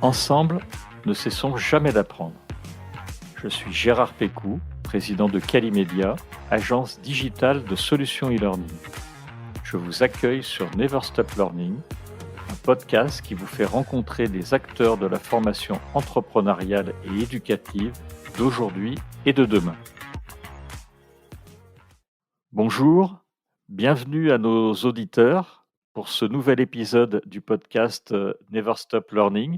Ensemble, ne cessons jamais d'apprendre. Je suis Gérard Pécou, président de Calimedia, agence digitale de solutions e-learning. Je vous accueille sur Never Stop Learning, un podcast qui vous fait rencontrer des acteurs de la formation entrepreneuriale et éducative d'aujourd'hui et de demain. Bonjour, bienvenue à nos auditeurs pour ce nouvel épisode du podcast Never Stop Learning.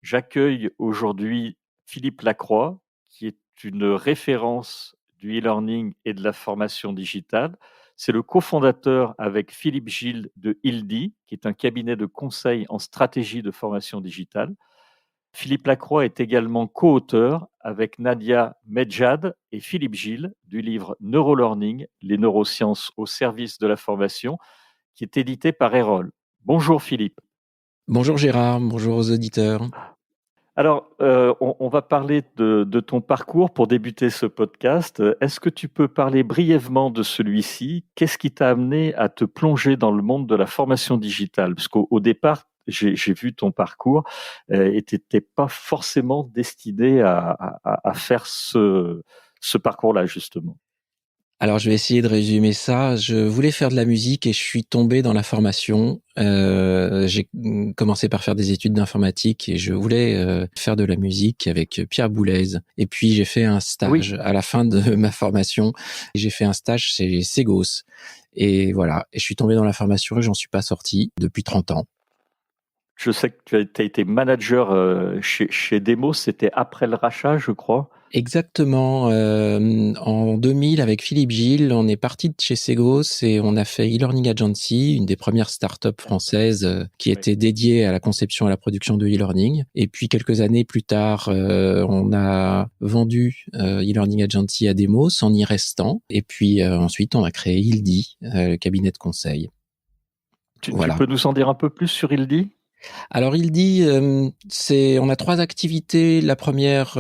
J'accueille aujourd'hui Philippe Lacroix, qui est une référence du e-learning et de la formation digitale. C'est le cofondateur avec Philippe Gilles de Ildi, qui est un cabinet de conseil en stratégie de formation digitale. Philippe Lacroix est également co-auteur avec Nadia Medjad et Philippe Gilles du livre Neurolearning, les neurosciences au service de la formation, qui est édité par Erol. Bonjour Philippe. Bonjour Gérard, bonjour aux auditeurs. Alors, on va parler de ton parcours pour débuter ce podcast. Est-ce que tu peux parler brièvement de celui-ci? Qu'est-ce qui t'a amené à te plonger dans le monde de la formation digitale? Parce qu'au départ, j'ai vu ton parcours et tu n'étais pas forcément destiné à faire ce parcours-là, justement. Alors je vais essayer de résumer ça. Je voulais faire de la musique et je suis tombé dans la formation. J'ai commencé par faire des études d'informatique et je voulais faire de la musique avec Pierre Boulez. Et puis j'ai fait un stage à la fin de ma formation. J'ai fait un stage chez Segos. Et voilà, et je suis tombé dans la formation et j'en suis pas sorti depuis 30 ans. Je sais que tu as été manager chez Demos, c'était après le rachat, je crois. Exactement. En 2000, avec Philippe Gilles, on est parti de chez Segos et on a fait e-learning agency, une des premières startups françaises qui était dédiée à la conception et à la production de e-learning. Et puis quelques années plus tard, on a vendu e-learning agency à Demos en y restant. Et puis ensuite, on a créé Ildi, le cabinet de conseil. Tu peux nous en dire un peu plus sur Ildi ? Alors Ildi, on a 3 activités. La première,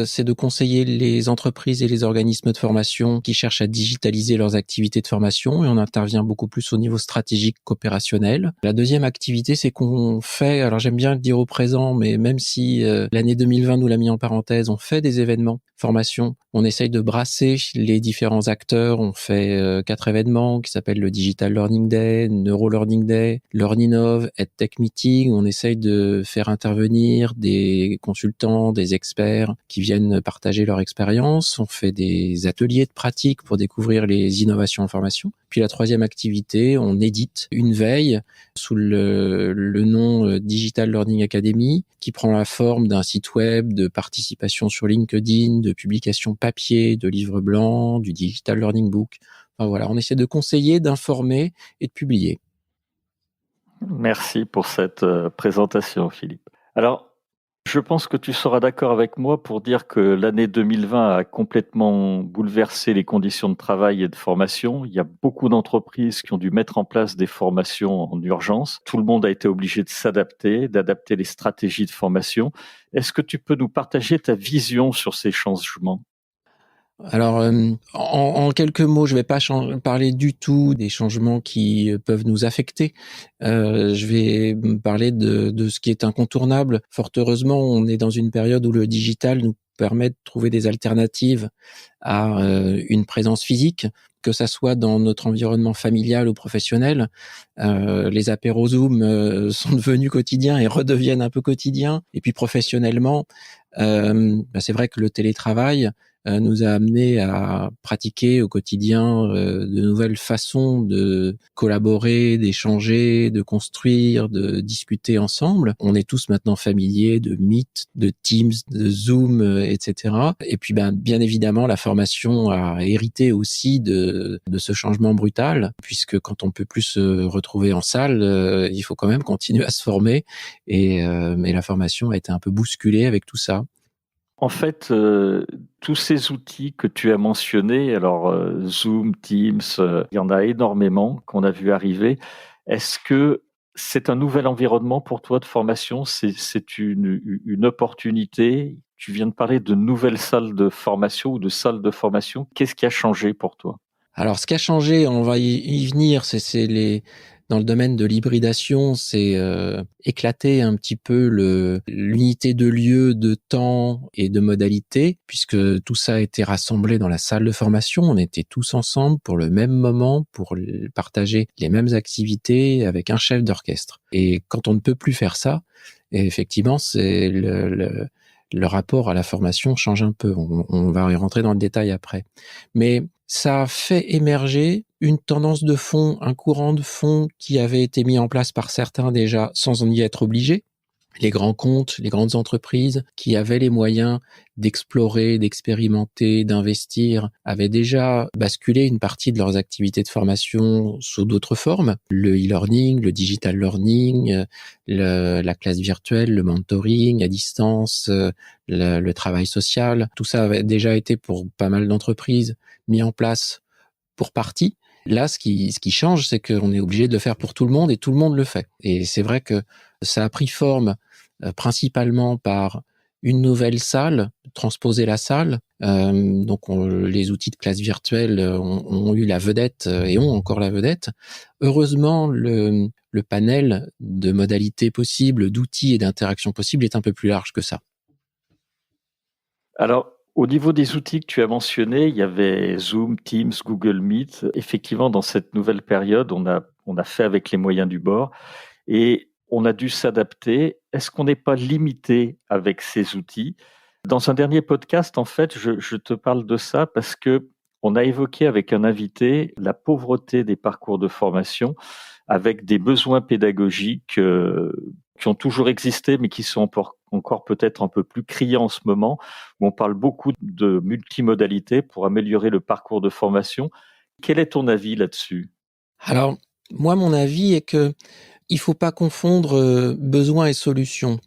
c'est de conseiller les entreprises et les organismes de formation qui cherchent à digitaliser leurs activités de formation et on intervient beaucoup plus au niveau stratégique qu'opérationnel. La deuxième activité, c'est qu'on fait, alors j'aime bien le dire au présent, mais même si l'année 2020 nous l'a mis en parenthèse, on fait des événements formation. On essaye de brasser les différents acteurs. On fait 4 événements qui s'appellent le Digital Learning Day, Neuro Learning Day, LearnInnov, EdTech Meeting. On essaye de faire intervenir des consultants, des experts qui viennent partager leur expérience. On fait des ateliers de pratique pour découvrir les innovations en formation. Puis la troisième activité, on édite une veille sous le nom Digital Learning Academy qui prend la forme d'un site web, de participation sur LinkedIn, de publication papier, de livres blancs, du Digital Learning Book. Enfin voilà, on essaie de conseiller, d'informer et de publier. Merci pour cette présentation, Philippe. Alors, je pense que tu seras d'accord avec moi pour dire que l'année 2020 a complètement bouleversé les conditions de travail et de formation. Il y a beaucoup d'entreprises qui ont dû mettre en place des formations en urgence. Tout le monde a été obligé de s'adapter, d'adapter les stratégies de formation. Est-ce que tu peux nous partager ta vision sur ces changements ? Alors, en quelques mots, je vais pas parler du tout des changements qui peuvent nous affecter. Je vais parler de ce qui est incontournable. Fort heureusement, on est dans une période où le digital nous permet de trouver des alternatives à une présence physique, que ça soit dans notre environnement familial ou professionnel. Les apéros Zoom sont devenus quotidiens et redeviennent un peu quotidiens. Et puis professionnellement, c'est vrai que le télétravail nous a amené à pratiquer au quotidien de nouvelles façons de collaborer, d'échanger, de construire, de discuter ensemble. On est tous maintenant familiers de Meet, de Teams, de Zoom, etc. Et puis bien évidemment, la formation a hérité aussi de ce changement brutal, puisque quand on peut plus se retrouver en salle, il faut quand même continuer à se former. Mais la formation a été un peu bousculée avec tout ça. En fait, tous ces outils que tu as mentionnés, alors Zoom, Teams, il y en a énormément qu'on a vu arriver. Est-ce que c'est un nouvel environnement pour toi de formation ? C'est une opportunité ? Tu viens de parler de nouvelles salles de formation ou de salles de formation. Qu'est-ce qui a changé pour toi ? Alors, ce qui a changé, on va y venir, dans le domaine de l'hybridation, c'est éclater un petit peu l'unité de lieu, de temps et de modalité, puisque tout ça a été rassemblé dans la salle de formation. On était tous ensemble pour le même moment, pour partager les mêmes activités avec un chef d'orchestre. Et quand on ne peut plus faire ça, effectivement, c'est le rapport à la formation change un peu. On va y rentrer dans le détail après. Mais ça a fait émerger une tendance de fond, un courant de fond qui avait été mis en place par certains déjà sans en y être obligés. Les grands comptes, les grandes entreprises qui avaient les moyens d'explorer, d'expérimenter, d'investir, avaient déjà basculé une partie de leurs activités de formation sous d'autres formes. Le e-learning, le digital learning, la classe virtuelle, le mentoring à distance, le travail social. Tout ça avait déjà été pour pas mal d'entreprises mis en place pour partie. Là, ce qui change, c'est qu'on est obligé de le faire pour tout le monde et tout le monde le fait. Et c'est vrai que ça a pris forme principalement par une nouvelle salle, transposer la salle. Donc, les outils de classe virtuelle ont eu la vedette et ont encore la vedette. Heureusement, le panel de modalités possibles, d'outils et d'interactions possibles est un peu plus large que ça. Alors, au niveau des outils que tu as mentionnés, il y avait Zoom, Teams, Google Meet. Effectivement, dans cette nouvelle période, on a fait avec les moyens du bord et on a dû s'adapter. Est-ce qu'on n'est pas limité avec ces outils? Dans un dernier podcast, en fait, je te parle de ça parce que on a évoqué avec un invité la pauvreté des parcours de formation avec des besoins pédagogiques qui ont toujours existé, mais qui sont encore peut-être un peu plus criants en ce moment, où on parle beaucoup de multimodalité pour améliorer le parcours de formation. Quel est ton avis là-dessus? Alors, moi, mon avis est que il faut pas confondre besoin et solution.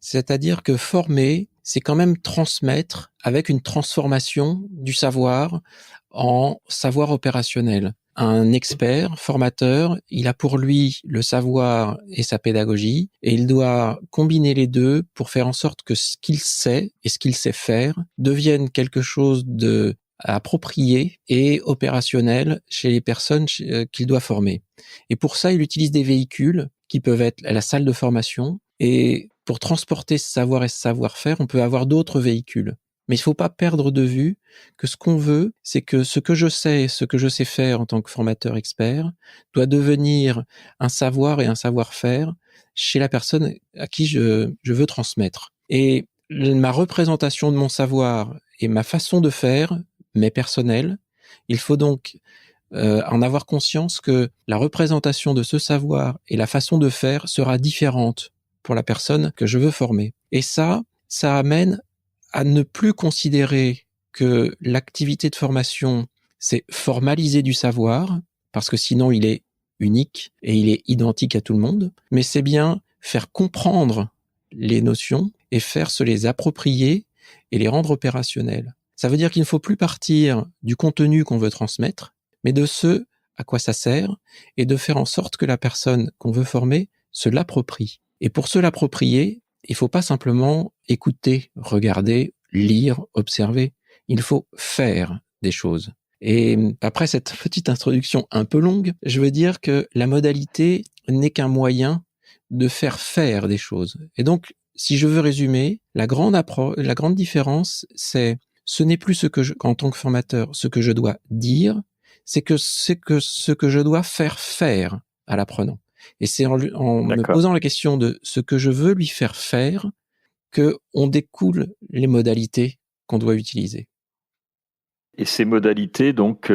C'est-à-dire que former, c'est quand même transmettre avec une transformation du savoir en savoir opérationnel. Un expert, formateur, il a pour lui le savoir et sa pédagogie, et il doit combiner les deux pour faire en sorte que ce qu'il sait et ce qu'il sait faire deviennent quelque chose de approprié et opérationnel chez les personnes qu'il doit former. Et pour ça, il utilise des véhicules qui peuvent être la salle de formation, et pour transporter ce savoir et ce savoir-faire, on peut avoir d'autres véhicules. Mais il ne faut pas perdre de vue que ce qu'on veut, c'est que ce que je sais, ce que je sais faire en tant que formateur expert, doit devenir un savoir et un savoir-faire chez la personne à qui je veux transmettre. Et ma représentation de mon savoir et ma façon de faire m'est personnelle. Il faut donc en avoir conscience que la représentation de ce savoir et la façon de faire sera différente pour la personne que je veux former. Et ça amène à ne plus considérer que l'activité de formation, c'est formaliser du savoir, parce que sinon il est unique et il est identique à tout le monde, mais c'est bien faire comprendre les notions et faire se les approprier et les rendre opérationnelles. Ça veut dire qu'il ne faut plus partir du contenu qu'on veut transmettre, mais de ce à quoi ça sert, et de faire en sorte que la personne qu'on veut former se l'approprie. Et pour se l'approprier, il faut pas simplement écouter, regarder, lire, observer. Il faut faire des choses. Et après cette petite introduction un peu longue, je veux dire que la modalité n'est qu'un moyen de faire des choses. Et donc, si je veux résumer, la grande différence, c'est ce n'est plus en tant que formateur, ce que je dois dire, c'est ce que je dois faire à l'apprenant. Et c'est en me posant la question de ce que je veux lui faire faire que on découle les modalités qu'on doit utiliser. Et ces modalités, donc,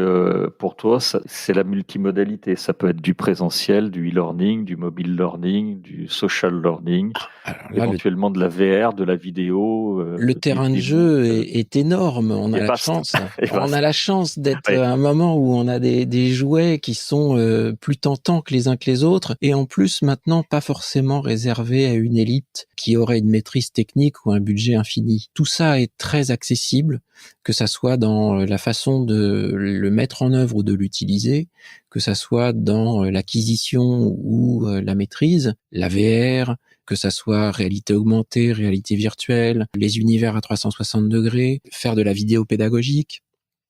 pour toi, c'est la multimodalité. Ça peut être du présentiel, du e-learning, du mobile learning, du social learning, Là, éventuellement de la VR, de la vidéo. Le terrain de jeu est énorme. On a la chance. On a la chance d'être à un moment où on a des jouets qui sont plus tentants que les uns que les autres, et en plus maintenant pas forcément réservés à une élite qui aurait une maîtrise technique ou un budget infini. Tout ça est très accessible, que ça soit dans la façon de le mettre en œuvre ou de l'utiliser, que ça soit dans l'acquisition ou la maîtrise, la VR, que ça soit réalité augmentée, réalité virtuelle, les univers à 360 degrés, faire de la vidéo pédagogique.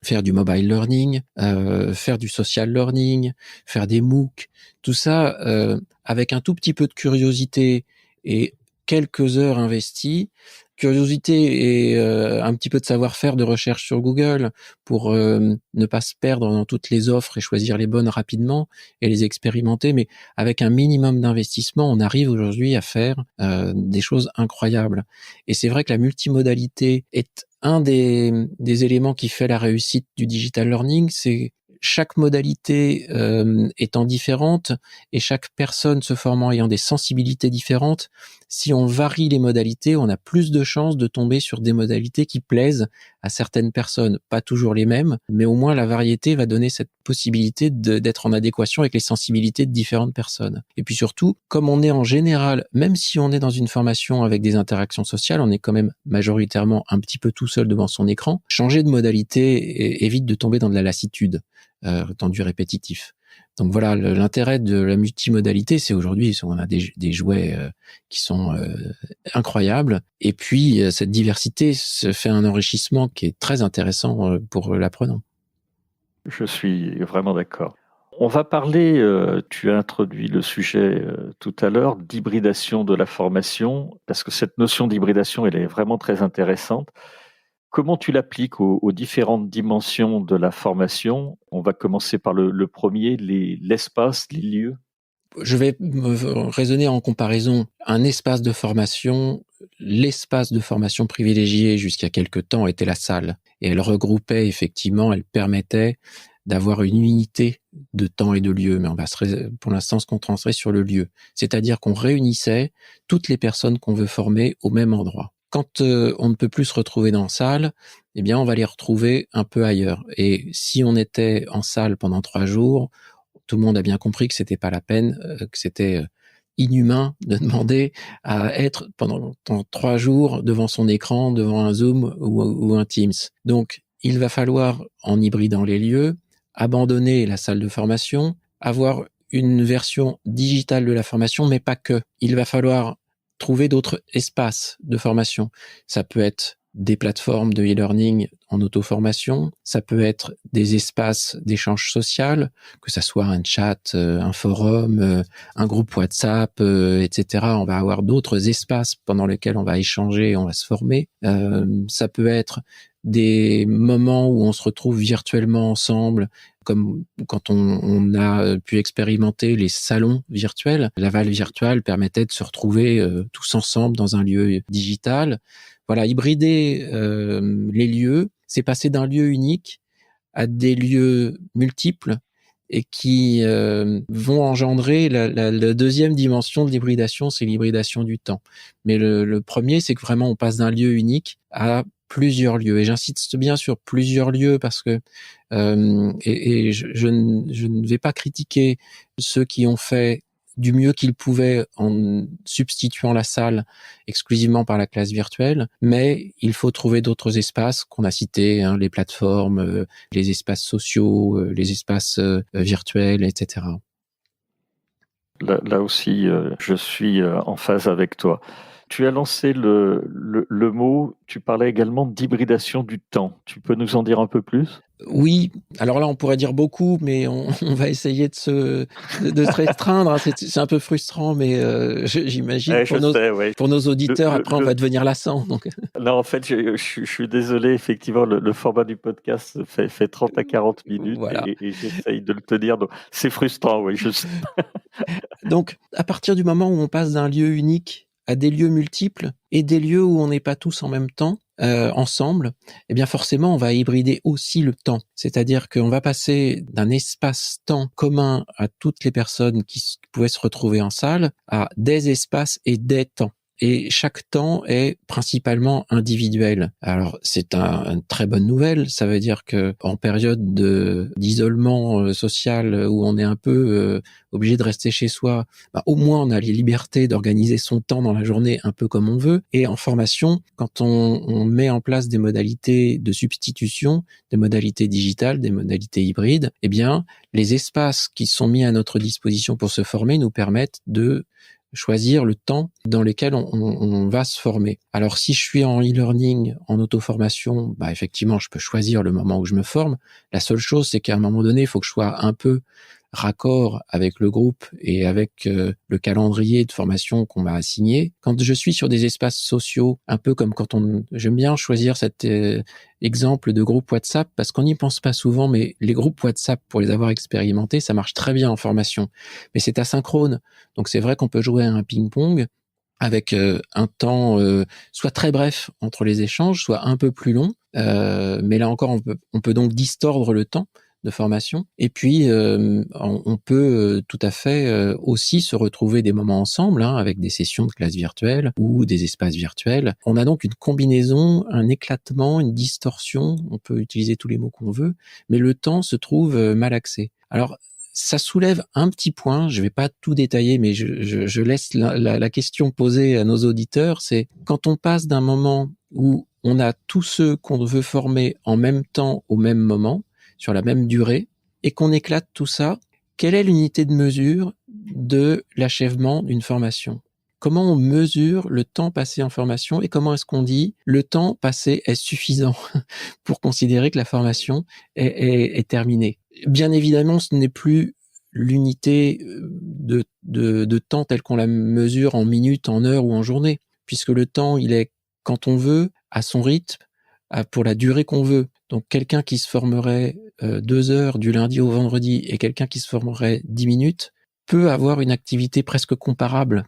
faire du mobile learning, faire du social learning, faire des MOOC, tout ça avec un tout petit peu de curiosité et quelques heures investies, curiosité et un petit peu de savoir-faire de recherche sur Google pour ne pas se perdre dans toutes les offres et choisir les bonnes rapidement et les expérimenter, mais avec un minimum d'investissement, on arrive aujourd'hui à faire des choses incroyables. Et c'est vrai que la multimodalité est un des éléments qui fait la réussite du digital learning, c'est chaque modalité étant différente et chaque personne se formant ayant des sensibilités différentes, si on varie les modalités, on a plus de chances de tomber sur des modalités qui plaisent à certaines personnes. Pas toujours les mêmes, mais au moins la variété va donner cette possibilité d'être en adéquation avec les sensibilités de différentes personnes. Et puis surtout, comme on est en général, même si on est dans une formation avec des interactions sociales, on est quand même majoritairement un petit peu tout seul devant son écran, changer de modalité évite de tomber dans de la lassitude, dans du répétitif. Donc voilà, l'intérêt de la multimodalité, c'est aujourd'hui, on a des jouets qui sont incroyables. Et puis, cette diversité se fait un enrichissement qui est très intéressant pour l'apprenant. Je suis vraiment d'accord. On va parler, tu as introduit le sujet tout à l'heure, d'hybridation de la formation, parce que cette notion d'hybridation, elle est vraiment très intéressante. Comment tu l'appliques aux différentes dimensions de la formation? On va commencer par le premier, l'espace, les lieux. Je vais raisonner en comparaison. Un espace de formation, l'espace de formation privilégié jusqu'à quelque temps était la salle. Et elle regroupait effectivement, elle permettait d'avoir une unité de temps et de lieu. Mais on va pour l'instant se concentrer sur le lieu. C'est-à-dire qu'on réunissait toutes les personnes qu'on veut former au même endroit. Quand on ne peut plus se retrouver dans la salle, eh bien, on va les retrouver un peu ailleurs. Et si on était en salle pendant 3 jours, tout le monde a bien compris que c'était pas la peine, que c'était inhumain de demander à être pendant 3 jours devant son écran, devant un Zoom ou un Teams. Donc, il va falloir, en hybridant les lieux, abandonner la salle de formation, avoir une version digitale de la formation, mais pas que. Il va falloir trouver d'autres espaces de formation. Ça peut être des plateformes de e-learning en auto-formation, ça peut être des espaces d'échange social, que ça soit un chat, un forum, un groupe WhatsApp, etc. On va avoir d'autres espaces pendant lesquels on va échanger, on va se former. Ça peut être des moments où on se retrouve virtuellement ensemble, comme quand on a pu expérimenter les salons virtuels. La Val virtuelle permettait de se retrouver tous ensemble dans un lieu digital. Voilà, hybrider les lieux, c'est passer d'un lieu unique à des lieux multiples et qui vont engendrer la deuxième dimension de l'hybridation, c'est l'hybridation du temps. Mais le premier, c'est que vraiment on passe d'un lieu unique à plusieurs lieux. Et j'insiste bien sur plusieurs lieux parce que je ne vais pas critiquer ceux qui ont fait du mieux qu'ils pouvaient en substituant la salle exclusivement par la classe virtuelle, mais il faut trouver d'autres espaces qu'on a cités, hein, les plateformes, les espaces sociaux, les espaces virtuels, etc. Là aussi, je suis en phase avec toi. Tu as lancé le mot, tu parlais également d'hybridation du temps. Tu peux nous en dire un peu plus? Oui, alors là, on pourrait dire beaucoup, mais on va essayer de se restreindre. C'est un peu frustrant, mais j'imagine Je sais, ouais. pour nos auditeurs, Le après, on va devenir lassant. Donc. Non, en fait, je suis désolé, effectivement, le format du podcast fait 30 à 40 minutes Voilà. et j'essaye de le tenir, donc c'est frustrant, oui, je sais. Donc, à partir du moment où on passe d'un lieu unique à des lieux multiples et des lieux où on n'est pas tous en même temps, ensemble, eh bien forcément, on va hybrider aussi le temps. C'est-à-dire qu'on va passer d'un espace-temps commun à toutes les personnes qui pouvaient se retrouver en salle à des espaces et des temps. Et chaque temps est principalement individuel. Alors c'est une très bonne nouvelle. Ça veut dire que en période d'isolement social où on est un peu obligé de rester chez soi, au moins on a les libertés d'organiser son temps dans la journée un peu comme on veut. Et en formation, quand on met en place des modalités de substitution, des modalités digitales, des modalités hybrides, eh bien les espaces qui sont mis à notre disposition pour se former nous permettent de choisir le temps dans lequel on va se former. Alors si je suis en e-learning, en auto-formation, effectivement, je peux choisir le moment où je me forme. La seule chose, c'est qu'à un moment donné, il faut que je sois un peu raccord avec le groupe et avec le calendrier de formation qu'on m'a assigné. Quand je suis sur des espaces sociaux, un peu comme j'aime bien choisir cet exemple de groupe WhatsApp parce qu'on n'y pense pas souvent, mais les groupes WhatsApp, pour les avoir expérimentés, ça marche très bien en formation. Mais c'est asynchrone. Donc c'est vrai qu'on peut jouer à un ping-pong avec un temps soit très bref entre les échanges, soit un peu plus long. Mais là encore, on peut donc distordre le temps de formation. Et puis, on peut tout à fait aussi se retrouver des moments ensemble, avec des sessions de classe virtuelle ou des espaces virtuels. On a donc une combinaison, un éclatement, une distorsion. On peut utiliser tous les mots qu'on veut, mais le temps se trouve malaxé. Alors, ça soulève un petit point, je vais pas tout détailler, mais je laisse la question posée à nos auditeurs, c'est quand on passe d'un moment où on a tous ceux qu'on veut former en même temps, au même moment, sur la même durée, et qu'on éclate tout ça, quelle est l'unité de mesure de l'achèvement d'une formation ? Comment on mesure le temps passé en formation et comment est-ce qu'on dit le temps passé est suffisant pour considérer que la formation est terminée ? Bien évidemment, ce n'est plus l'unité de temps telle qu'on la mesure en minutes, en heures ou en journées, puisque le temps, il est quand on veut, à son rythme, pour la durée qu'on veut. Donc quelqu'un qui se formerait 2 heures du lundi au vendredi et quelqu'un qui se formerait 10 minutes peut avoir une activité presque comparable.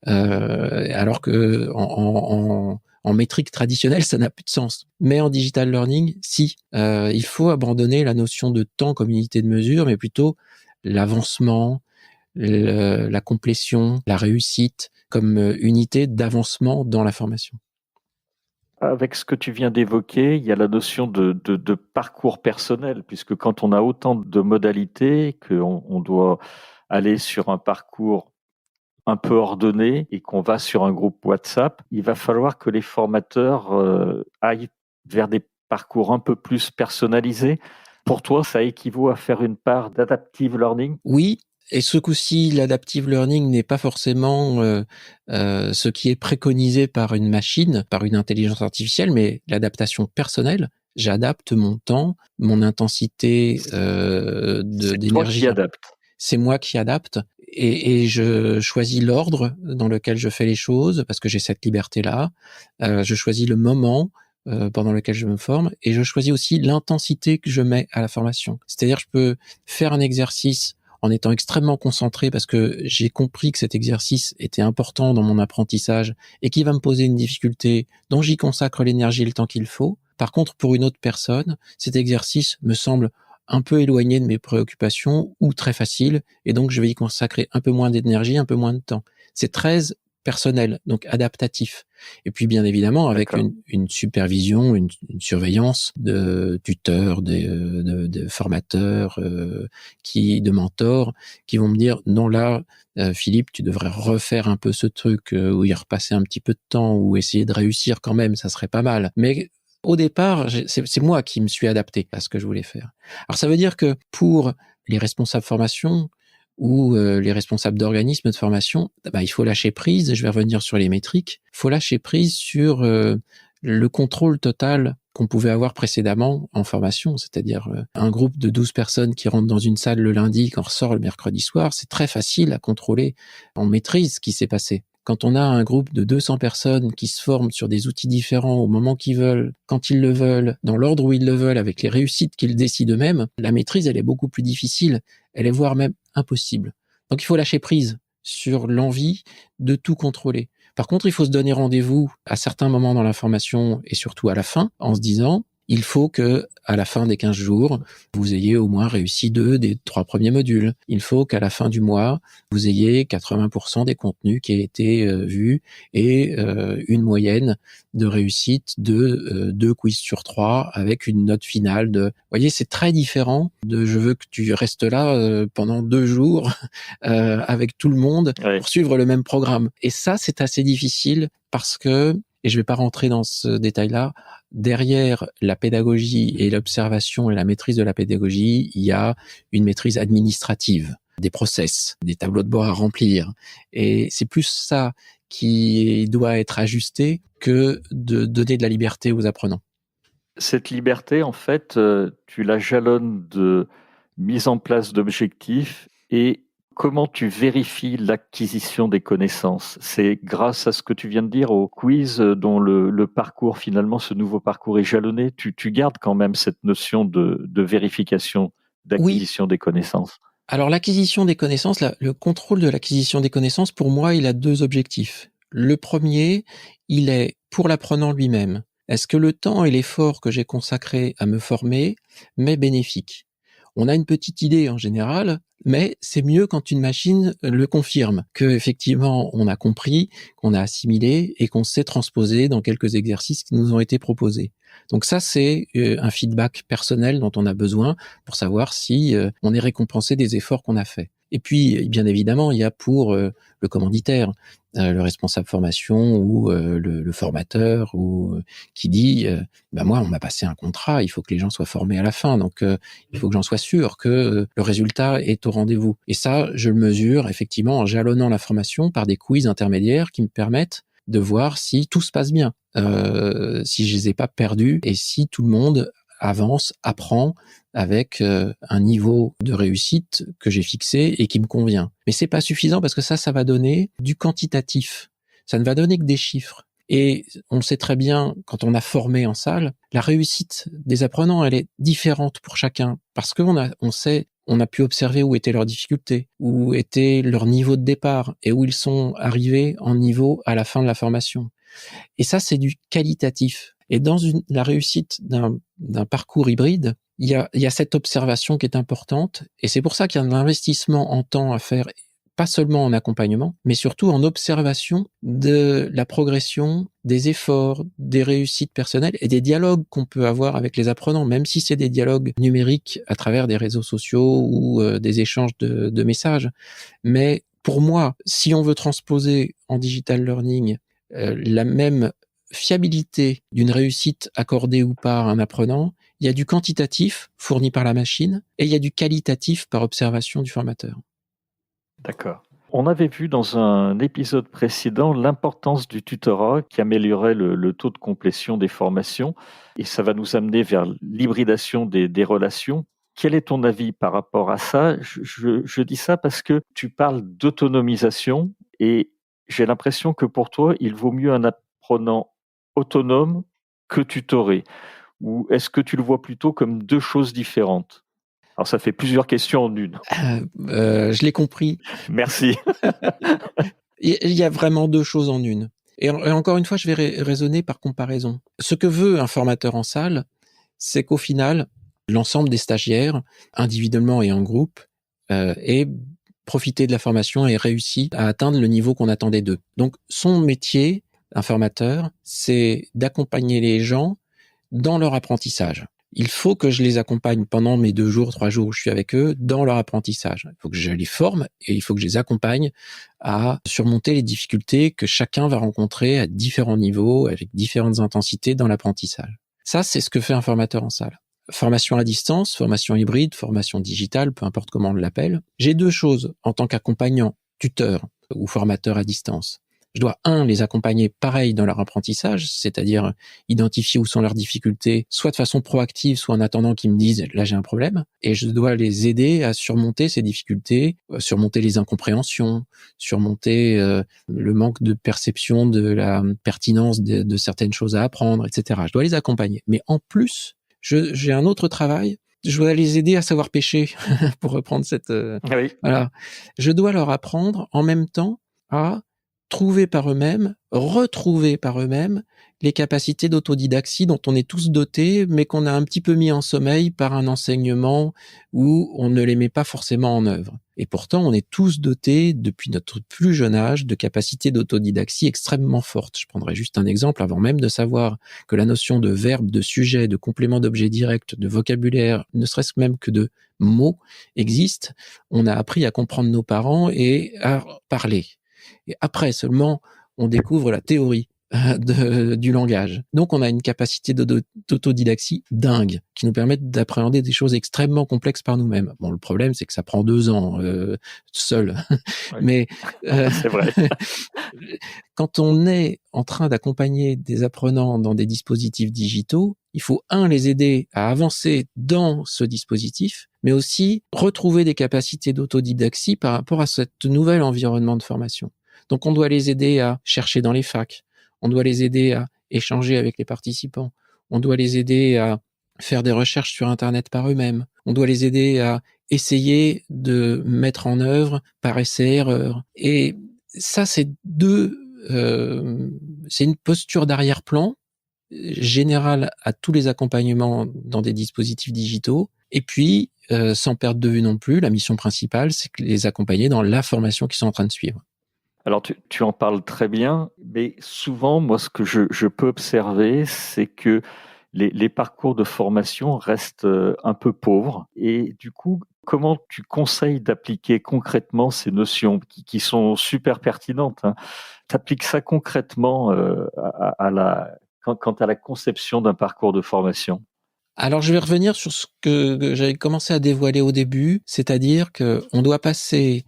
Alors que en métrique traditionnelle, ça n'a plus de sens. Mais en digital learning, si. Il faut abandonner la notion de temps comme unité de mesure, mais plutôt l'avancement, la complétion, la réussite comme unité d'avancement dans la formation. Avec ce que tu viens d'évoquer, il y a la notion de parcours personnel, puisque quand on a autant de modalités, qu'on doit aller sur un parcours un peu ordonné et qu'on va sur un groupe WhatsApp, il va falloir que les formateurs aillent vers des parcours un peu plus personnalisés. Pour toi, ça équivaut à faire une part d'adaptive learning ? Oui, et ce coup-ci, l'adaptive learning n'est pas forcément ce qui est préconisé par une machine, par une intelligence artificielle, mais l'adaptation personnelle. J'adapte mon temps, mon intensité d'énergie. C'est toi qui adaptes. C'est moi qui adapte et je choisis l'ordre dans lequel je fais les choses parce que j'ai cette liberté-là. Je choisis le moment pendant lequel je me forme et je choisis aussi l'intensité que je mets à la formation. C'est-à-dire, je peux faire un exercice en étant extrêmement concentré parce que j'ai compris que cet exercice était important dans mon apprentissage et qui va me poser une difficulté dont j'y consacre l'énergie et le temps qu'il faut. Par contre, pour une autre personne, cet exercice me semble un peu éloigné de mes préoccupations ou très facile, et donc je vais y consacrer un peu moins d'énergie, un peu moins de temps. C'est très personnel, donc adaptatif. Et puis bien évidemment avec une supervision, une surveillance de tuteurs, de formateurs, de mentors, qui vont me dire non là, Philippe, tu devrais refaire un peu ce truc, ou y repasser un petit peu de temps, ou essayer de réussir quand même, ça serait pas mal. Mais au départ, c'est moi qui me suis adapté à ce que je voulais faire. Alors ça veut dire que pour les responsables formation ou les responsables d'organismes de formation, il faut lâcher prise, je vais revenir sur les métriques, il faut lâcher prise sur le contrôle total qu'on pouvait avoir précédemment en formation, c'est-à-dire un groupe de 12 personnes qui rentrent dans une salle le lundi, qui en ressort le mercredi soir, c'est très facile à contrôler, on maîtrise ce qui s'est passé. Quand on a un groupe de 200 personnes qui se forment sur des outils différents au moment qu'ils veulent, quand ils le veulent, dans l'ordre où ils le veulent, avec les réussites qu'ils décident eux-mêmes, la maîtrise, elle est beaucoup plus difficile. Elle est voire même impossible. Donc il faut lâcher prise sur l'envie de tout contrôler. Par contre, il faut se donner rendez-vous à certains moments dans la formation et surtout à la fin, en se disant, il faut que, à la fin des 15 jours, vous ayez au moins réussi 2 des 3 premiers modules. Il faut qu'à la fin du mois, vous ayez 80% des contenus qui aient été vus et une moyenne de réussite de 2 quiz sur 3 avec une note finale de... Vous voyez, c'est très différent de je veux que tu restes là pendant 2 jours avec tout le monde pour suivre le même programme. Et ça, c'est assez difficile parce que, et je vais pas rentrer dans ce détail-là, derrière la pédagogie et l'observation et la maîtrise de la pédagogie, il y a une maîtrise administrative. des process, des tableaux de bord à remplir. Et c'est plus ça qui doit être ajusté que de donner de la liberté aux apprenants. Cette liberté, en fait, tu la jalonnes de mise en place d'objectifs et comment tu vérifies l'acquisition des connaissances? C'est grâce à ce que tu viens de dire au quiz dont le parcours, finalement, ce nouveau parcours est jalonné. Tu gardes quand même cette notion de vérification, Oui. d'acquisition des connaissances. Alors l'acquisition des connaissances, le contrôle de l'acquisition des connaissances, pour moi, il a 2 objectifs. Le premier, il est pour l'apprenant lui-même. Est-ce que le temps et l'effort que j'ai consacré à me former m'est bénéfique? On a une petite idée en général, mais c'est mieux quand une machine le confirme, que effectivement on a compris, qu'on a assimilé et qu'on sait transposer dans quelques exercices qui nous ont été proposés. Donc ça, c'est un feedback personnel dont on a besoin pour savoir si on est récompensé des efforts qu'on a faits. Et puis, bien évidemment, il y a pour le commanditaire, le responsable formation ou le formateur ou qui dit moi, on m'a passé un contrat, il faut que les gens soient formés à la fin, donc il faut que j'en sois sûr que le résultat est au rendez-vous. Et ça, je le mesure effectivement en jalonnant la formation par des quiz intermédiaires qui me permettent de voir si tout se passe bien, si je les ai pas perdus et si tout le monde avance, apprend avec un niveau de réussite que j'ai fixé et qui me convient. Mais c'est pas suffisant parce que ça va donner du quantitatif. Ça ne va donner que des chiffres. Et on sait très bien, quand on a formé en salle, la réussite des apprenants, elle est différente pour chacun parce qu'on on a pu observer où étaient leurs difficultés, où était leur niveau de départ et où ils sont arrivés en niveau à la fin de la formation. Et ça, c'est du qualitatif. Et dans la réussite d'un parcours hybride, il y a cette observation qui est importante. Et c'est pour ça qu'il y a de l'investissement en temps à faire, pas seulement en accompagnement, mais surtout en observation de la progression, des efforts, des réussites personnelles et des dialogues qu'on peut avoir avec les apprenants, même si c'est des dialogues numériques à travers des réseaux sociaux ou des échanges de messages. Mais pour moi, si on veut transposer en digital learning la même fiabilité d'une réussite accordée ou pas à un apprenant, il y a du quantitatif fourni par la machine et il y a du qualitatif par observation du formateur. D'accord. On avait vu dans un épisode précédent l'importance du tutorat qui améliorait le taux de complétion des formations et ça va nous amener vers l'hybridation des relations. Quel est ton avis par rapport à ça? Je dis ça parce que tu parles d'autonomisation et j'ai l'impression que pour toi, il vaut mieux un apprenant autonome que tutoré. Ou est-ce que tu le vois plutôt comme deux choses différentes? Alors ça fait plusieurs questions en une. Je l'ai compris. Merci. Il y a vraiment 2 choses en une. Et encore une fois, je vais raisonner par comparaison. Ce que veut un formateur en salle, c'est qu'au final, l'ensemble des stagiaires, individuellement et en groupe, aient profité de la formation et réussi à atteindre le niveau qu'on attendait d'eux. Donc son métier, un formateur, c'est d'accompagner les gens dans leur apprentissage. Il faut que je les accompagne pendant mes 2 jours, 3 jours où je suis avec eux dans leur apprentissage. Il faut que je les forme et il faut que je les accompagne à surmonter les difficultés que chacun va rencontrer à différents niveaux, avec différentes intensités dans l'apprentissage. Ça, c'est ce que fait un formateur en salle. Formation à distance, formation hybride, formation digitale, peu importe comment on l'appelle. J'ai 2 choses en tant qu'accompagnant, tuteur ou formateur à distance. Je dois, les accompagner pareil dans leur apprentissage, c'est-à-dire identifier où sont leurs difficultés, soit de façon proactive, soit en attendant qu'ils me disent « là j'ai un problème ». Et je dois les aider à surmonter ces difficultés, surmonter les incompréhensions, surmonter le manque de perception de la pertinence de certaines choses à apprendre, etc. Je dois les accompagner. Mais en plus, j'ai un autre travail. Je dois les aider à savoir pêcher, pour reprendre cette... Oui. Voilà. Je dois leur apprendre en même temps à trouver par eux-mêmes, retrouver par eux-mêmes les capacités d'autodidaxie dont on est tous dotés, mais qu'on a un petit peu mis en sommeil par un enseignement où on ne les met pas forcément en œuvre. Et pourtant, on est tous dotés, depuis notre plus jeune âge, de capacités d'autodidaxie extrêmement fortes. Je prendrai juste un exemple, avant même de savoir que la notion de verbe, de sujet, de complément d'objet direct, de vocabulaire, ne serait-ce même que de mots, existe. On a appris à comprendre nos parents et à parler. Et après seulement, on découvre la théorie. du langage. Donc, on a une capacité d'autodidaxie dingue qui nous permet d'appréhender des choses extrêmement complexes par nous-mêmes. Bon, le problème, c'est que ça prend 2 ans seul. Oui. Mais C'est vrai. quand on est en train d'accompagner des apprenants dans des dispositifs digitaux, il faut, les aider à avancer dans ce dispositif, mais aussi retrouver des capacités d'autodidaxie par rapport à ce nouvel environnement de formation. Donc, on doit les aider à chercher dans les facs, on doit les aider à échanger avec les participants, on doit les aider à faire des recherches sur Internet par eux-mêmes, on doit les aider à essayer de mettre en œuvre par essai-erreur. Et ça, c'est c'est une posture d'arrière-plan générale à tous les accompagnements dans des dispositifs digitaux. Et puis, sans perdre de vue non plus, la mission principale, c'est que les accompagner dans la formation qu'ils sont en train de suivre. Alors, tu en parles très bien, mais souvent, moi, ce que je peux observer, c'est que les parcours de formation restent un peu pauvres. Et du coup, comment tu conseilles d'appliquer concrètement ces notions qui sont super pertinentes, hein. Tu appliques ça concrètement quant à la conception d'un parcours de formation? Alors, je vais revenir sur ce que j'avais commencé à dévoiler au début, c'est-à-dire qu'on doit passer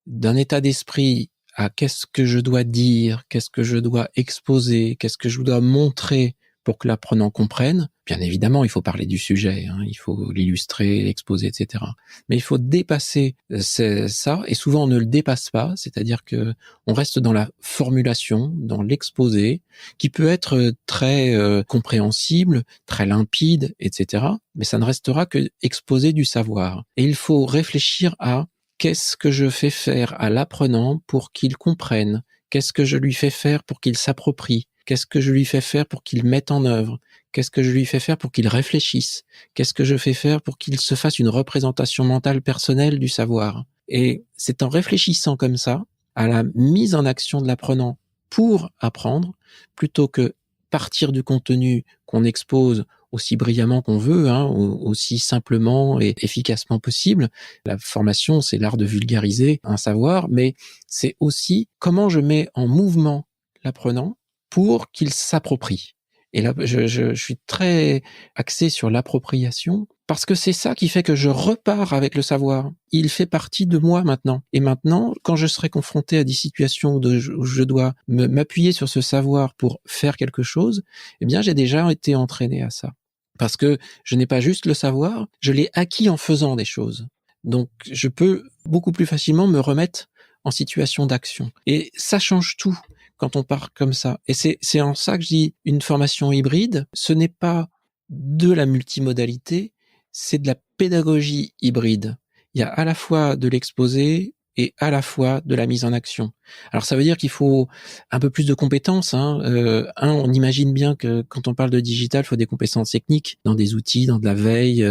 d'un état d'esprit à qu'est-ce que je dois dire, qu'est-ce que je dois exposer, qu'est-ce que je dois montrer pour que l'apprenant comprenne. Bien évidemment, il faut parler du sujet, il faut l'illustrer, l'exposer, etc. Mais il faut dépasser ça, et souvent on ne le dépasse pas, c'est-à-dire que on reste dans la formulation, dans l'exposé, qui peut être très compréhensible, très limpide, etc. Mais ça ne restera que exposer du savoir. Et il faut réfléchir à qu'est-ce que je fais faire à l'apprenant pour qu'il comprenne? Qu'est-ce que je lui fais faire pour qu'il s'approprie? Qu'est-ce que je lui fais faire pour qu'il mette en œuvre? Qu'est-ce que je lui fais faire pour qu'il réfléchisse? Qu'est-ce que je fais faire pour qu'il se fasse une représentation mentale personnelle du savoir? Et c'est en réfléchissant comme ça à la mise en action de l'apprenant pour apprendre, plutôt que partir du contenu qu'on expose aussi brillamment qu'on veut, aussi simplement et efficacement possible. La formation, c'est l'art de vulgariser un savoir, mais c'est aussi comment je mets en mouvement l'apprenant pour qu'il s'approprie. Et là, je suis très axé sur l'appropriation parce que c'est ça qui fait que je repars avec le savoir. Il fait partie de moi maintenant. Et maintenant, quand je serai confronté à des situations où je dois m'appuyer sur ce savoir pour faire quelque chose, eh bien, j'ai déjà été entraîné à ça. Parce que je n'ai pas juste le savoir, je l'ai acquis en faisant des choses. Donc, je peux beaucoup plus facilement me remettre en situation d'action. Et ça change tout quand on part comme ça. Et c'est en ça que je dis une formation hybride, ce n'est pas de la multimodalité, c'est de la pédagogie hybride. Il y a à la fois de l'exposé et à la fois de la mise en action. Alors ça veut dire qu'il faut un peu plus de compétences. On imagine bien que quand on parle de digital, il faut des compétences techniques dans des outils, dans de la veille.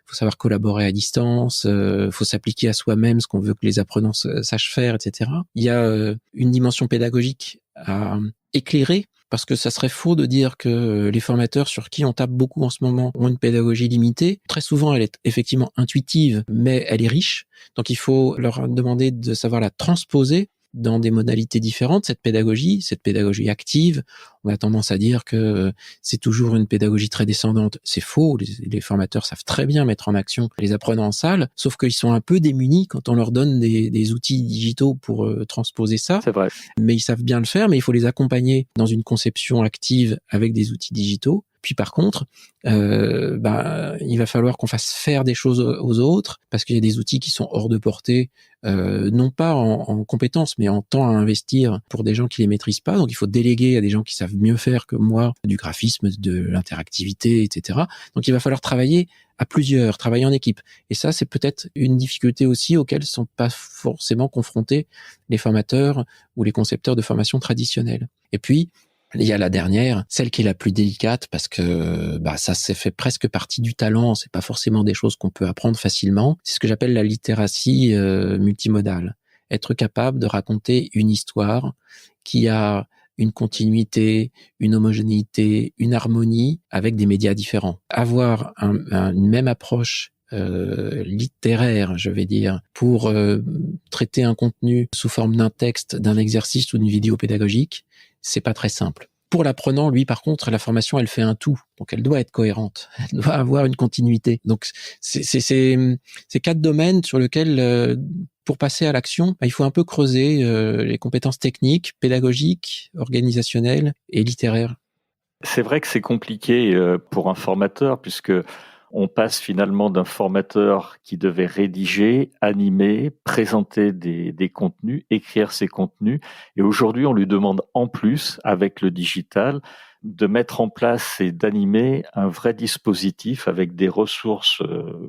Faut savoir collaborer à distance. Faut s'appliquer à soi-même ce qu'on veut que les apprenants sachent faire, etc. Il y a une dimension pédagogique à éclairer. Parce que ça serait faux de dire que les formateurs sur qui on tape beaucoup en ce moment ont une pédagogie limitée. Très souvent, elle est effectivement intuitive, mais elle est riche. Donc, il faut leur demander de savoir la transposer dans des modalités différentes, cette pédagogie active. On a tendance à dire que c'est toujours une pédagogie très descendante. C'est faux. Les formateurs savent très bien mettre en action les apprenants en salle, sauf qu'ils sont un peu démunis quand on leur donne des outils digitaux pour transposer ça. C'est vrai. Mais ils savent bien le faire, mais il faut les accompagner dans une conception active avec des outils digitaux. Puis par contre, il va falloir qu'on fasse faire des choses aux autres, parce qu'il y a des outils qui sont hors de portée, non pas en compétences, mais en temps à investir pour des gens qui les maîtrisent pas. Donc il faut déléguer à des gens qui savent mieux faire que moi du graphisme, de l'interactivité, etc. Donc il va falloir travailler à plusieurs, travailler en équipe. Et ça, c'est peut-être une difficulté aussi auxquelles ne sont pas forcément confrontés les formateurs ou les concepteurs de formation traditionnelle. Et puis, il y a la dernière, celle qui est la plus délicate, parce que ça fait presque partie du talent, c'est pas forcément des choses qu'on peut apprendre facilement. C'est ce que j'appelle la littératie multimodale. Être capable de raconter une histoire qui a une continuité, une homogénéité, une harmonie avec des médias différents. Avoir une même approche littéraire, je vais dire, pour traiter un contenu sous forme d'un texte, d'un exercice ou d'une vidéo pédagogique, c'est pas très simple. Pour l'apprenant, lui, par contre, la formation, elle fait un tout. Donc, elle doit être cohérente. Elle doit avoir une continuité. Donc, c'est ces 4 domaines sur lesquels, pour passer à l'action, il faut un peu creuser les compétences techniques, pédagogiques, organisationnelles et littéraires. C'est vrai que c'est compliqué pour un formateur, puisque on passe finalement d'un formateur qui devait rédiger, animer, présenter des contenus, écrire ses contenus. Et aujourd'hui, on lui demande en plus, avec le digital, de mettre en place et d'animer un vrai dispositif avec des ressources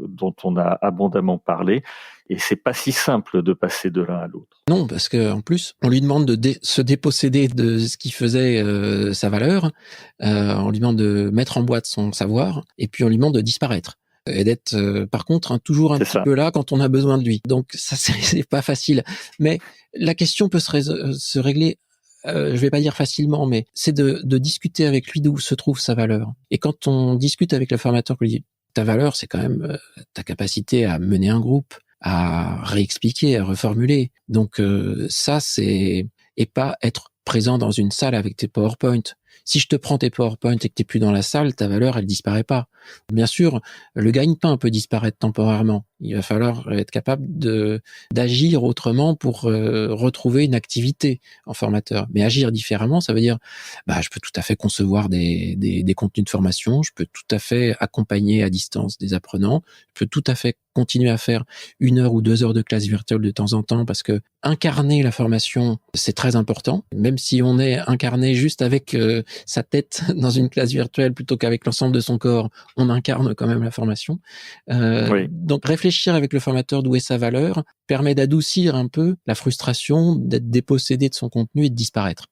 dont on a abondamment parlé. Et c'est pas si simple de passer de l'un à l'autre. Non, parce que en plus, on lui demande de se déposséder de ce qui faisait sa valeur. On lui demande de mettre en boîte son savoir, et puis on lui demande de disparaître et d'être, par contre, toujours un C'est petit ça. peu là quand on a besoin de lui. Donc ça, c'est pas facile. Mais la question peut se régler. Je vais pas dire facilement, mais c'est de discuter avec lui d'où se trouve sa valeur. Et quand on discute avec le formateur, lui dit ta valeur, c'est quand même ta capacité à mener un groupe, à réexpliquer, à reformuler. Donc ça, c'est et pas être présent dans une salle avec tes PowerPoint. Si je te prends tes PowerPoint et que t'es plus dans la salle, ta valeur, elle disparaît pas. Bien sûr, le gagne-pain peut disparaître temporairement. Il va falloir être capable d'agir autrement pour retrouver une activité en formateur. Mais agir différemment, ça veut dire, je peux tout à fait concevoir des contenus de formation, je peux tout à fait accompagner à distance des apprenants, je peux tout à fait continuer à faire 1 heure ou 2 heures de classe virtuelle de temps en temps, parce que incarner la formation, c'est très important. Même si on est incarné juste avec sa tête dans une classe virtuelle plutôt qu'avec l'ensemble de son corps, on incarne quand même la formation. Oui. Donc réfléchir avec le formateur d'où est sa valeur permet d'adoucir un peu la frustration d'être dépossédé de son contenu et de disparaître.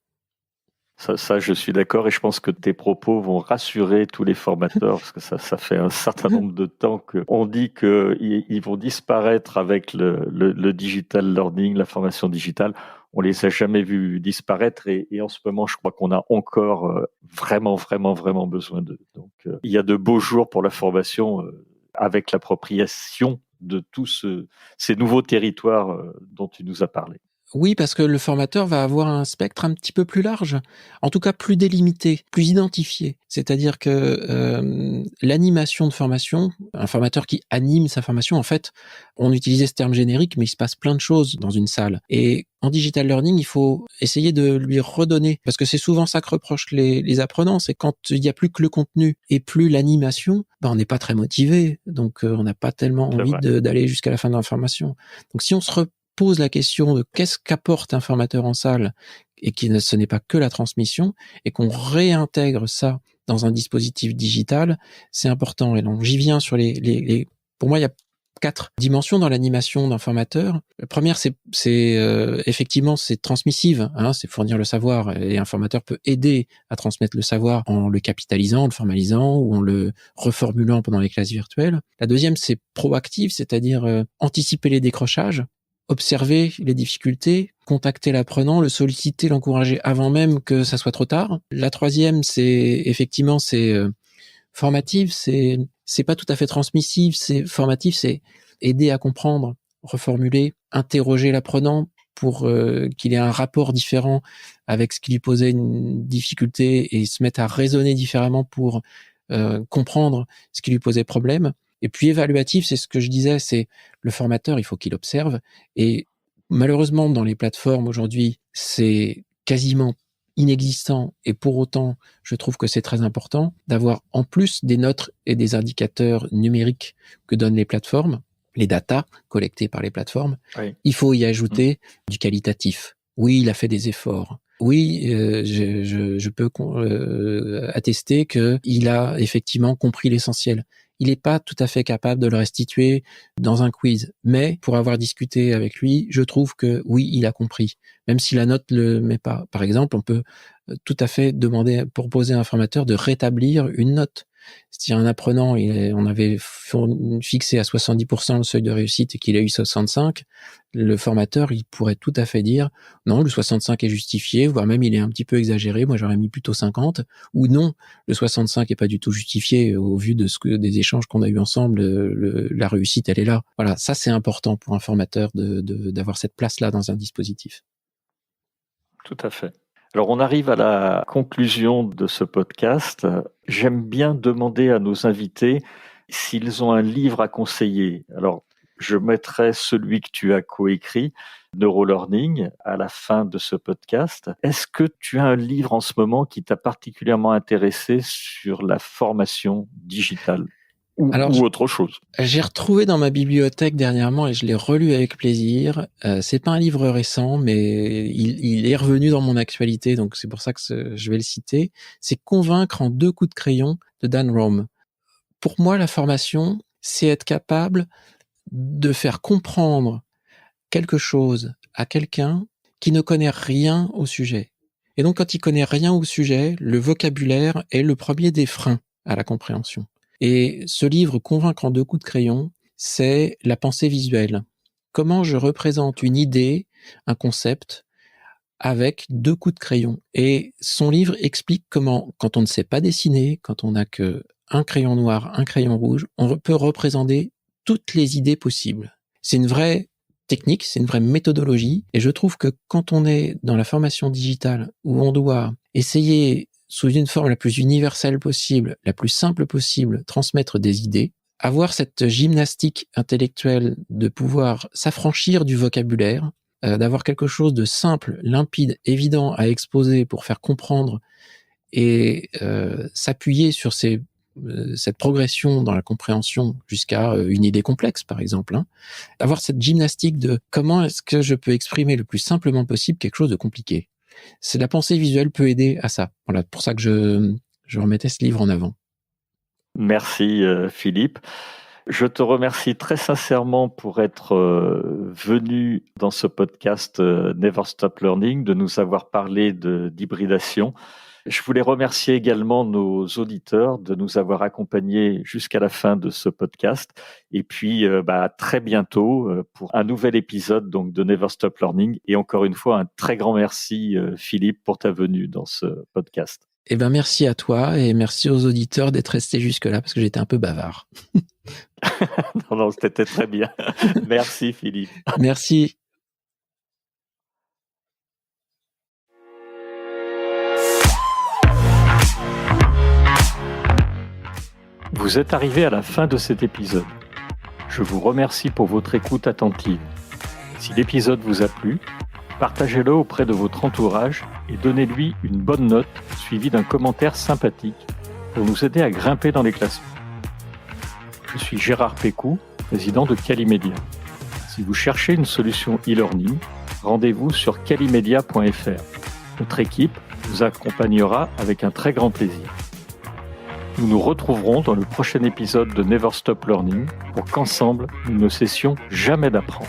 Ça, je suis d'accord, et je pense que tes propos vont rassurer tous les formateurs, parce que ça fait un certain nombre de temps qu'on dit qu'ils vont disparaître avec le digital learning, la formation digitale. On les a jamais vus disparaître, et en ce moment, je crois qu'on a encore vraiment, vraiment, vraiment besoin d'eux. Donc, il y a de beaux jours pour la formation avec l'appropriation de tous ces nouveaux territoires dont tu nous as parlé. Oui, parce que le formateur va avoir un spectre un petit peu plus large, en tout cas plus délimité, plus identifié. C'est-à-dire que l'animation de formation, un formateur qui anime sa formation, en fait, on utilisait ce terme générique, mais il se passe plein de choses dans une salle. Et en digital learning, il faut essayer de lui redonner, parce que c'est souvent ça que reprochent les apprenants, c'est quand il n'y a plus que le contenu et plus l'animation, on n'est pas très motivé, donc on n'a pas tellement C'est envie vrai. d'aller jusqu'à la fin de la formation. Donc si on se pose la question de qu'est-ce qu'apporte un formateur en salle, et ce n'est pas que la transmission, et qu'on réintègre ça dans un dispositif digital, c'est important. Et donc j'y viens sur pour moi, il y a 4 dimensions dans l'animation d'un formateur. La première, c'est effectivement, c'est transmissive, c'est fournir le savoir, et un formateur peut aider à transmettre le savoir en le capitalisant, en le formalisant ou en le reformulant pendant les classes virtuelles. La deuxième, c'est proactive, c'est-à-dire anticiper les décrochages, observer les difficultés, contacter l'apprenant, le solliciter, l'encourager avant même que ça soit trop tard. La troisième, c'est formative, c'est pas tout à fait transmissive, c'est formatif, c'est aider à comprendre, reformuler, interroger l'apprenant pour qu'il ait un rapport différent avec ce qui lui posait une difficulté et se mettre à raisonner différemment pour comprendre ce qui lui posait problème. Et puis évaluatif, c'est ce que je disais, c'est le formateur, il faut qu'il observe. Et malheureusement, dans les plateformes aujourd'hui, c'est quasiment inexistant. Et pour autant, je trouve que c'est très important d'avoir, en plus des notes et des indicateurs numériques que donnent les plateformes, les datas collectées par les plateformes, Oui. il faut y ajouter du qualitatif. Oui, il a fait des efforts. Oui, je peux attester qu'il a effectivement compris l'essentiel. Il n'est pas tout à fait capable de le restituer dans un quiz, mais pour avoir discuté avec lui, je trouve que oui, il a compris, même si la note le met pas. Par exemple, on peut tout à fait proposer à un formateur de rétablir une note. Si un apprenant, on avait fixé à 70% le seuil de réussite et qu'il a eu 65, le formateur, il pourrait tout à fait dire non, le 65 est justifié, voire même il est un petit peu exagéré, moi j'aurais mis plutôt 50, ou non, le 65 est pas du tout justifié au vu des échanges qu'on a eu ensemble, la réussite elle est là. Voilà, ça c'est important pour un formateur d'avoir cette place-là dans un dispositif. Tout à fait. Alors, on arrive à la conclusion de ce podcast. J'aime bien demander à nos invités s'ils ont un livre à conseiller. Alors, je mettrai celui que tu as coécrit, Neurolearning, à la fin de ce podcast. Est-ce que tu as un livre en ce moment qui t'a particulièrement intéressé sur la formation digitale ou autre chose? J'ai retrouvé dans ma bibliothèque dernièrement et je l'ai relu avec plaisir. C'est pas un livre récent, mais il est revenu dans mon actualité, donc c'est pour ça que je vais le citer. C'est Convaincre en 2 coups de crayon de Dan Roam. Pour moi, la formation, c'est être capable de faire comprendre quelque chose à quelqu'un qui ne connaît rien au sujet. Et donc, quand il connaît rien au sujet, le vocabulaire est le premier des freins à la compréhension. Et ce livre, Convaincre en 2 coups de crayon, c'est la pensée visuelle. Comment je représente une idée, un concept, avec 2 coups de crayon. Et son livre explique comment, quand on ne sait pas dessiner, quand on n'a que un crayon noir, un crayon rouge, on peut représenter toutes les idées possibles. C'est une vraie technique, c'est une vraie méthodologie. Et je trouve que quand on est dans la formation digitale, où on doit essayer sous une forme la plus universelle possible, la plus simple possible, transmettre des idées, avoir cette gymnastique intellectuelle de pouvoir s'affranchir du vocabulaire, d'avoir quelque chose de simple, limpide, évident à exposer pour faire comprendre et s'appuyer sur cette progression dans la compréhension jusqu'à une idée complexe, par exemple. Avoir cette gymnastique de comment est-ce que je peux exprimer le plus simplement possible quelque chose de compliqué. C'est la pensée visuelle peut aider à ça. Voilà, pour ça que je remettais ce livre en avant. Merci Philippe. Je te remercie très sincèrement pour être venu dans ce podcast Never Stop Learning, de nous avoir parlé d'hybridation. Je voulais remercier également nos auditeurs de nous avoir accompagnés jusqu'à la fin de ce podcast. Et puis, très bientôt pour un nouvel épisode donc, de Never Stop Learning. Et encore une fois, un très grand merci, Philippe, pour ta venue dans ce podcast. Eh ben, merci à toi et merci aux auditeurs d'être restés jusque-là parce que j'étais un peu bavard. Non, c'était très bien. Merci, Philippe. Merci. Vous êtes arrivé à la fin de cet épisode. Je vous remercie pour votre écoute attentive. Si l'épisode vous a plu, partagez-le auprès de votre entourage et donnez-lui une bonne note suivie d'un commentaire sympathique pour nous aider à grimper dans les classements. Je suis Gérard Pécou, président de Calimedia. Si vous cherchez une solution e-learning, rendez-vous sur calimedia.fr. Notre équipe vous accompagnera avec un très grand plaisir. Nous nous retrouverons dans le prochain épisode de Never Stop Learning pour qu'ensemble, nous ne cessions jamais d'apprendre.